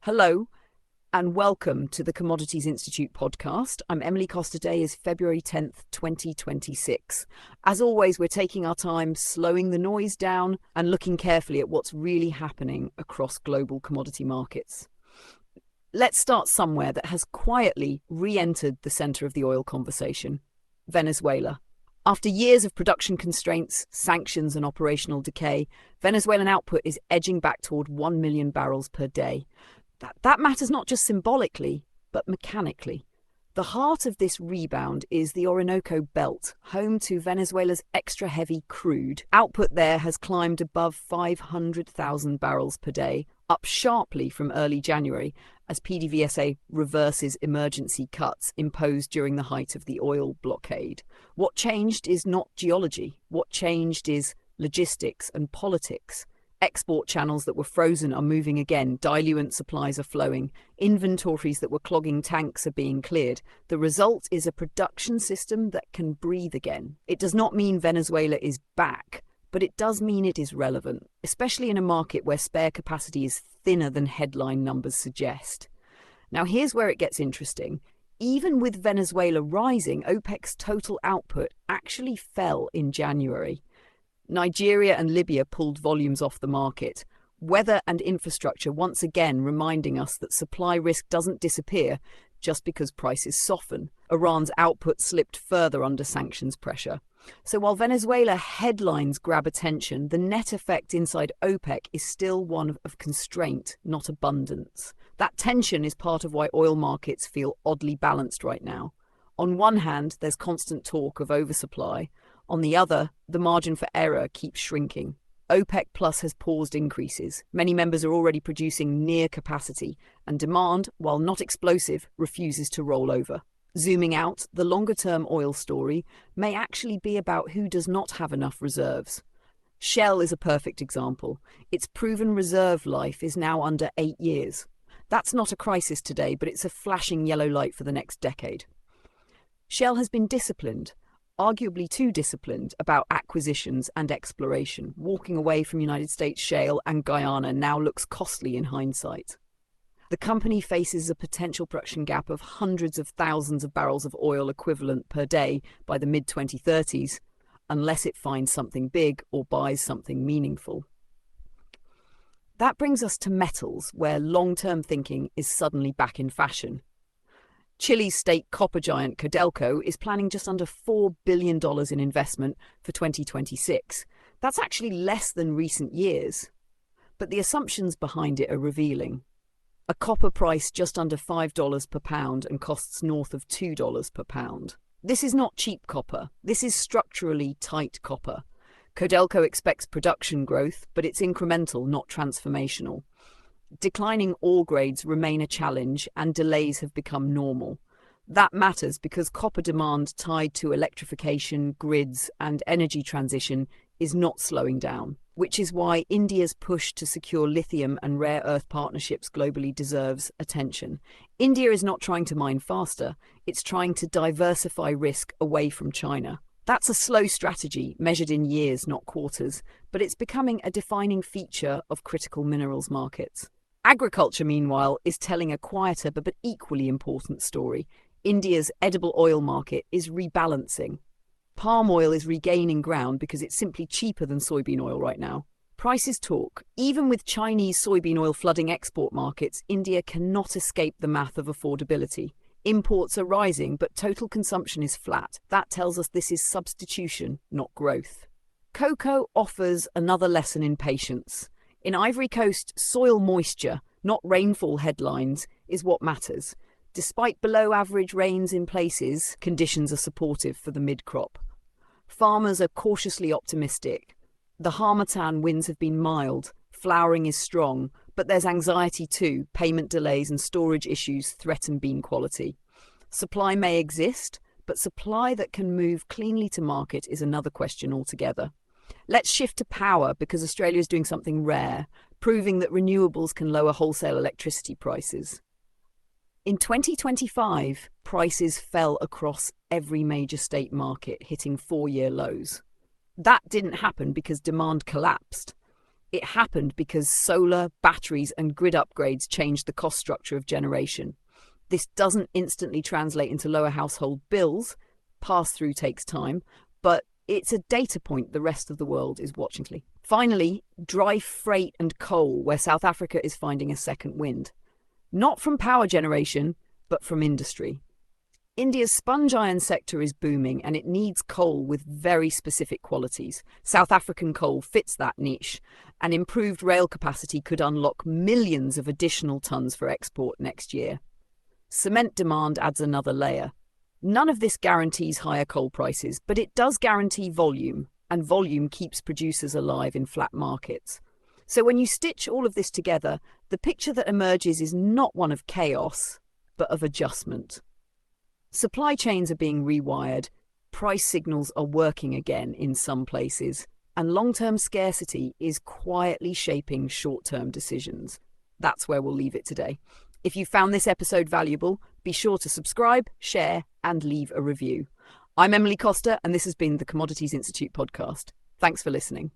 Hello and welcome to the Commodities Institute podcast. I'm Emily Costa. Today is February 10th, 2026. As always, we're taking our time, slowing the noise down and looking carefully at what's really happening across global commodity markets. Let's start somewhere that has quietly re-entered the center of the oil conversation: Venezuela. After years of production constraints, sanctions and operational decay, Venezuelan output is edging back toward 1 million barrels per day. That matters not just symbolically, but mechanically. The heart of this rebound is the Orinoco Belt, home to Venezuela's extra-heavy crude. Output there has climbed above 500,000 barrels per day, up sharply from early January, as PDVSA reverses emergency cuts imposed during the height of the oil blockade. What changed is not geology. What changed is logistics and politics. Export channels that were frozen are moving again, diluent supplies are flowing, inventories that were clogging tanks are being cleared. The result is a production system that can breathe again. It does not mean Venezuela is back, but it does mean it is relevant, especially in a market where spare capacity is thinner than headline numbers suggest. Now here's where it gets interesting. Even with Venezuela rising, OPEC's total output actually fell in January. Nigeria and Libya pulled volumes off the market. Weather and infrastructure once again reminding us that supply risk doesn't disappear just because prices soften. Iran's output slipped further under sanctions pressure. So while Venezuela headlines grab attention, the net effect inside OPEC is still one of constraint, not abundance. That tension is part of why oil markets feel oddly balanced right now. On one hand, there's constant talk of oversupply. On the other, the margin for error keeps shrinking. OPEC Plus has paused increases. Many members are already producing near capacity, and demand, while not explosive, refuses to roll over. Zooming out, the longer-term oil story may actually be about who does not have enough reserves. Shell is a perfect example. Its proven reserve life is now under 8 years. That's not a crisis today, but it's a flashing yellow light for the next decade. Shell has been disciplined, arguably too disciplined, about acquisitions and exploration. Walking away from United States shale and Guyana now looks costly in hindsight. The company faces a potential production gap of hundreds of thousands of barrels of oil equivalent per day by the mid-2030s, unless it finds something big or buys something meaningful. That brings us to metals, where long-term thinking is suddenly back in fashion. Chile's state copper giant Codelco is planning just under $4 billion in investment for 2026. That's actually less than recent years. But the assumptions behind it are revealing. A copper price just under $5 per pound and costs north of $2 per pound. This is not cheap copper. This is structurally tight copper. Codelco expects production growth, but it's incremental, not transformational. Declining ore grades remain a challenge and delays have become normal. That matters because copper demand tied to electrification, grids, and energy transition is not slowing down, which is why India's push to secure lithium and rare earth partnerships globally deserves attention. India is not trying to mine faster, it's trying to diversify risk away from China. That's a slow strategy, measured in years, not quarters, but it's becoming a defining feature of critical minerals markets. Agriculture, meanwhile, is telling a quieter but equally important story. India's edible oil market is rebalancing. Palm oil is regaining ground because it's simply cheaper than soybean oil right now. Prices talk. Even with Chinese soybean oil flooding export markets, India cannot escape the math of affordability. Imports are rising, but total consumption is flat. That tells us this is substitution, not growth. Cocoa offers another lesson in patience. In Ivory Coast, soil moisture, not rainfall headlines, is what matters. Despite below-average rains in places, conditions are supportive for the mid-crop. Farmers are cautiously optimistic. The harmattan winds have been mild, flowering is strong, but there's anxiety too. Payment delays and storage issues threaten bean quality. Supply may exist, but supply that can move cleanly to market is another question altogether. Let's shift to power because Australia is doing something rare, proving that renewables can lower wholesale electricity prices. In 2025, prices fell across every major state market, hitting 4-year lows. That didn't happen because demand collapsed. It happened because solar, batteries, and grid upgrades changed the cost structure of generation. This doesn't instantly translate into lower household bills. Pass-through takes time, but it's a data point the rest of the world is watching. Finally, dry freight and coal, where South Africa is finding a second wind. Not from power generation, but from industry. India's sponge iron sector is booming and it needs coal with very specific qualities. South African coal fits that niche, and improved rail capacity could unlock millions of additional tons for export next year. Cement demand adds another layer. None of this guarantees higher coal prices, but it does guarantee volume, and volume keeps producers alive in flat markets. So when you stitch all of this together, the picture that emerges is not one of chaos, but of adjustment. Supply chains are being rewired, price signals are working again in some places, and long-term scarcity is quietly shaping short-term decisions. That's where we'll leave it today. If you found this episode valuable, be sure to subscribe, share, and leave a review. I'm Emily Costa, and this has been the Commodities Institute podcast. Thanks for listening.